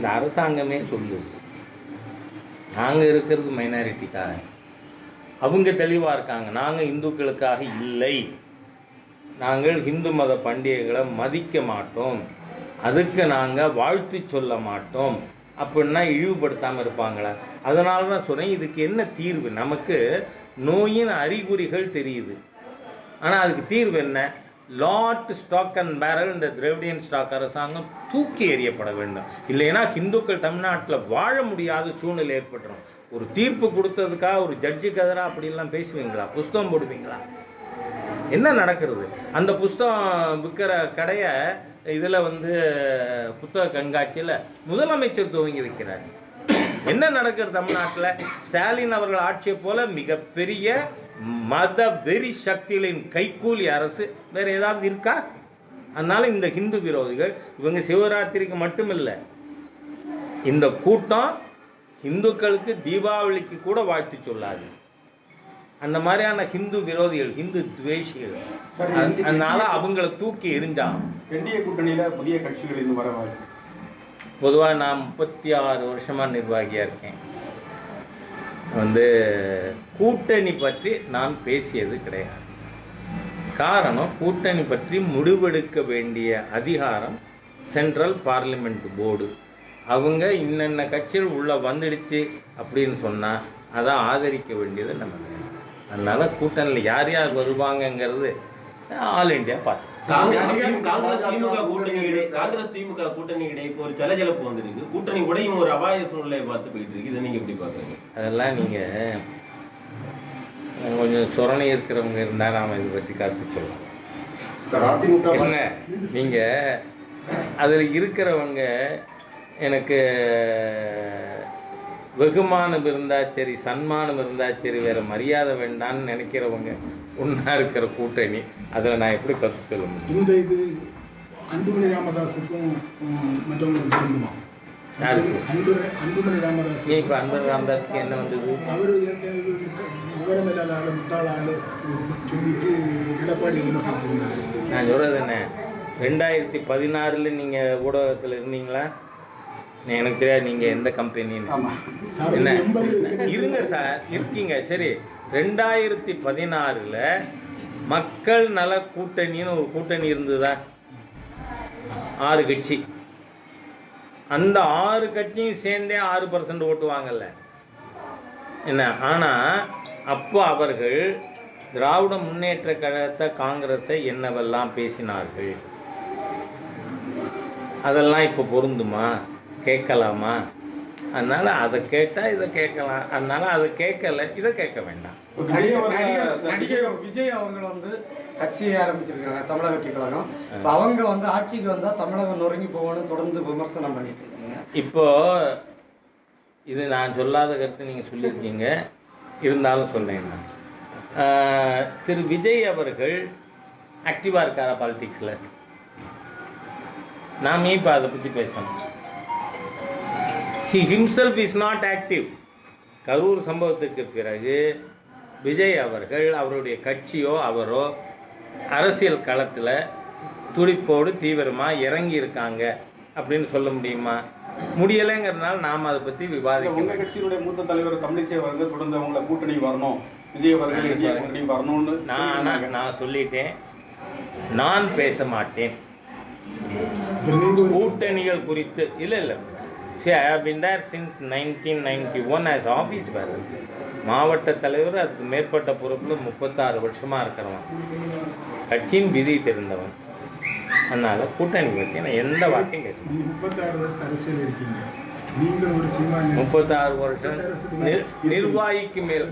இந்த அரசாங்கமே சொல்லுது நாங்கள் இருக்கிறது மைனாரிட்டிக்காக. அவங்க தெளிவாக இருக்காங்க, நாங்கள் இந்துக்களுக்காக இல்லை, நாங்கள் இந்து மத பண்டிகைகளை மதிக்க மாட்டோம், அதுக்கு நாங்கள் வாழ்த்து சொல்ல மாட்டோம் அப்படின்னா இழிவுபடுத்தாமல் இருப்பாங்களா? அதனால தான் சொன்னேன், இதுக்கு என்ன தீர்வு? நமக்கு நோயின் அறிகுறிகள் தெரியுது, ஆனால் அதுக்கு தீர்வு என்ன? லாட் ஸ்டாக் அண்ட் பேரல் இந்த திராவிடியன் ஸ்டாக் அரசாங்கம் தூக்கி எறியப்பட வேண்டும். இல்லைன்னா இந்துக்கள் தமிழ்நாட்டில் வாழ முடியாத சூழ்நிலை ஏற்பட்டுரும். ஒரு தீர்ப்பு கொடுத்ததுக்காக ஒரு ஜட்ஜுக்கு எதிராக அப்படிலாம் பேசுவீங்களா? புஸ்தகம் போடுவீங்களா? என்ன நடக்கிறது? அந்த புஸ்தகம் விற்கிற கடையை இதில் புத்தக கண்காட்சியில் முதலமைச்சர் துவங்கி வைக்கிறார். என்ன நடக்கிறது தமிழ்நாட்டில்? ஸ்டாலின் அவர்கள் ஆட்சியை போல மிகப்பெரிய மத வெறி சக்திகளின் கைக்கூலி அரசு வேற ஏதாவது இருக்கா? அதனால இந்த ஹிந்து விரோதிகள் இவங்க சிவராத்திரிக்கு மட்டுமில்லை, இந்த கூட்டம் இந்துக்களுக்கு தீபாவளிக்கு கூட வாழ்த்து சொல்லாது. அந்த மாதிரியான ஹிந்து விரோதிகள், ஹிந்து துவேஷிகள், அதனால அவங்கள தூக்கி எரிஞ்சான். என்டிஏ கூட்டணியில் புதிய கட்சிகள் இது வர வாய்ப்பு. பொதுவாக நான் 36 வருஷமாக நிர்வாகியாக இருக்கேன். கூட்டணி பற்றி நான் பேசியது கிடையாது. காரணம், கூட்டணி பற்றி முடிவெடுக்க வேண்டிய அதிகாரம் சென்ட்ரல் பார்லிமெண்ட் போர்டு. அவங்க இன்னென்ன கட்சிகள் உள்ளே வந்துடுச்சு அப்படின்னு சொன்னால் அதை ஆதரிக்க வேண்டியது நம்ம வேணும். அதனால் கூட்டணியில் யார் யார் வருவாங்கங்கிறது ஆல் இண்டியா பார்த்து. காங்கிரஸ் திமுக கூட்டணி இடையே இப்போ ஒரு சலசலப்பு வந்திருக்கு. கூட்டணி உடையும் ஒரு அபாய சூழ்நிலையை பார்த்து போயிட்டு இருக்கு. இதை நீங்க எப்படி பாக்குறீங்க? அதெல்லாம் நீங்கள் கொஞ்சம் சொரணை இருக்கிறவங்க இருந்தால் நாம் இதை பற்றி கருத்து சொல்லலாம். என்ன நீங்கள் அதில் இருக்கிறவங்க எனக்கு வெகுமானம் இருந்தால் சரி, சன்மானம் இருந்தால் சரி, வேறு மரியாதை வேண்டான்னு நினைக்கிறவங்க ஒன்றா இருக்கிற கூட்டணி, அதில் நான் எப்படி கற்று சொல்ல முடியும்? இந்த இது அன்புமணி ராமதாஸுக்கும் மற்றவங்களுக்கும் யாருக்கு? அன்புமணி ராமதாஸ். ஏன் இப்போ அன்புமணி ராமதாஸுக்கு என்ன வந்தது? அவர் விவரமில்லாத ஆள், முட்டாள ஆள் சொல்லிட்டு எடப்பாடி விமர்சிச்சிருந்தார். நான் சொல்கிறது என்ன, 2016 நீங்கள் ஊடகத்தில் இருந்தீங்களா? எனக்கு தெரியாது நீங்கள் எந்த கம்பெனின்னு. என்ன இருங்க சார், இருக்கீங்க சரி. 2016 மக்கள் நல கூட்டணின்னு ஒரு கூட்டணி இருந்ததா? 6 கட்சி. அந்த 6 கட்சியும் சேர்ந்தே 6% ஓட்டுவாங்கல்ல என்ன? ஆனால் அப்போ அவர்கள் திராவிட முன்னேற்ற கழகத்தை, காங்கிரஸை என்னவெல்லாம் பேசினார்கள், அதெல்லாம் இப்போ பொருந்துமா? கேட்கலாமா? அதனால் அதை கேட்டால் இதை கேட்கலாம், அதனால் அதை கேட்கல, இதை கேட்க வேண்டாம். நடிகர் விஜய் அவர்கள் கட்சியை ஆரம்பிச்சிருக்காங்க, தமிழக வெற்றி கழகம். அவங்க ஆட்சிக்கு வந்தால் தமிழகம் நொறுங்கி போகணும்னு தொடர்ந்து விமர்சனம் பண்ணிட்டு இருக்காங்க. இப்போது இது நான் சொல்லாத கருத்து நீங்கள் சொல்லியிருக்கீங்க, இருந்தாலும் சொல்கிறேன். திரு விஜய் அவர்கள் ஆக்டிவாக இருக்காரா பாலிடிக்ஸில்? நாம் ஏன் இப்போ அதை பற்றி பேசணும்? He himself is not active. Karur சம்பவத்துக்கு பிறகு விஜய் அவர்கள், அவருடைய கட்சியோ அவரோ அரசியல் களத்தில் துடிப்போடு தீவிரமாக இறங்கி இருக்காங்க அப்படின்னு சொல்ல முடியுமா? முடியலைங்கிறதுனால நாம் அதை பற்றி விவாதிக்கணும். உங்கள் கட்சியினுடைய மூத்த தலைவர் தமிழிசை அவர்கள் தொடர்ந்து அவங்கள கூட்டணி வரணும், விஜய் அவர்கள் கூட்டணி வரணும்னு நான் சொல்லிட்டேன். நான் பேச மாட்டேன் கூட்டணிகள் குறித்து. இல்லை See, I have been there since 1991 as office bearer. மாவட்ட தலைவர், அதுக்கு மேற்பட்ட பொறுப்பில் 36 வருஷமாக இருக்கிறவன், கட்சியின் விதி தெரிந்தவன். அதனால் கூட்டணி பற்றி நான் எந்த வார்த்தையும் பேச மாட்டேன். 36 வருஷம் அரசியல் இருக்கீங்க, நீங்கள் ஒரு சினிமா 36 வருஷம் நிர்வாகிக்கு மேல்.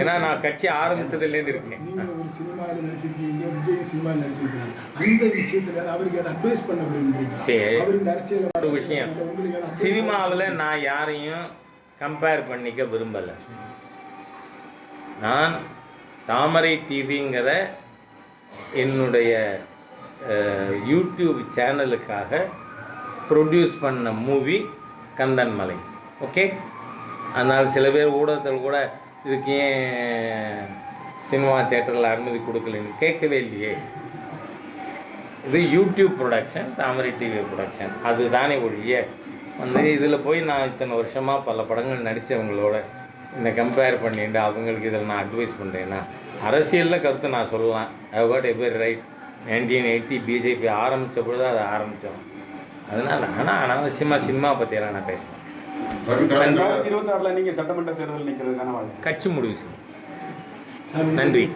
ஏன்னா நான் கட்சி ஆரம்பித்ததுலேருந்து இருக்கேன். நீங்கள் ஒரு சினிமாவில் நடிச்சிருக்கீங்க, விஜய் சினிமாவில் நடிச்சிருக்கீங்க. அந்த விஷயத்தில் அவருக்கு அட்வைஸ் பண்ண முடியுங்க. சரி, அரசியல் ஒரு விஷயம், சினிமாவில் நான் யாரையும் கம்பேர் பண்ணிக்க விரும்பலை. நான் தாமரை டிவிங்கிற என்னுடைய யூடியூப் சேனலுக்காக ப்ரொடியூஸ் பண்ண மூவி கந்தன்மலை. ஓகே, அதனால் சில பேர் ஊடகத்தில் கூட இதுக்கு ஏன் சினிமா தியேட்டரில் அனுமதி கொடுக்கலன்னு கேட்கவே இல்லையே. இது யூடியூப் ப்ரொடக்ஷன், தாமரை டிவி ப்ரொடக்ஷன். அது தானே ஒழிய வந்து இதில் போய் நான் இத்தனை வருஷமாக பல படங்கள் நடித்தவங்களோட என்னை கம்பேர் பண்ணிட்டு அவங்களுக்கு இதில் நான் அட்வைஸ் பண்ணுறேன்னா, அரசியலில் கருத்து நான் சொல்லலாம். I got every right. 1980 BJP ஆரம்பித்த பொழுது அதை ஆரம்பித்தோம். அதனால் ஆனால் அனாவசியமாக சினிமா பற்றியெல்லாம் நான் பேசுவேன். 2026 நீங்க சட்டமன்ற தேர்தல் நிற்கிறதுக்கான வாய்ப்பு கட்சி முடிவு செய்யும். நன்றி.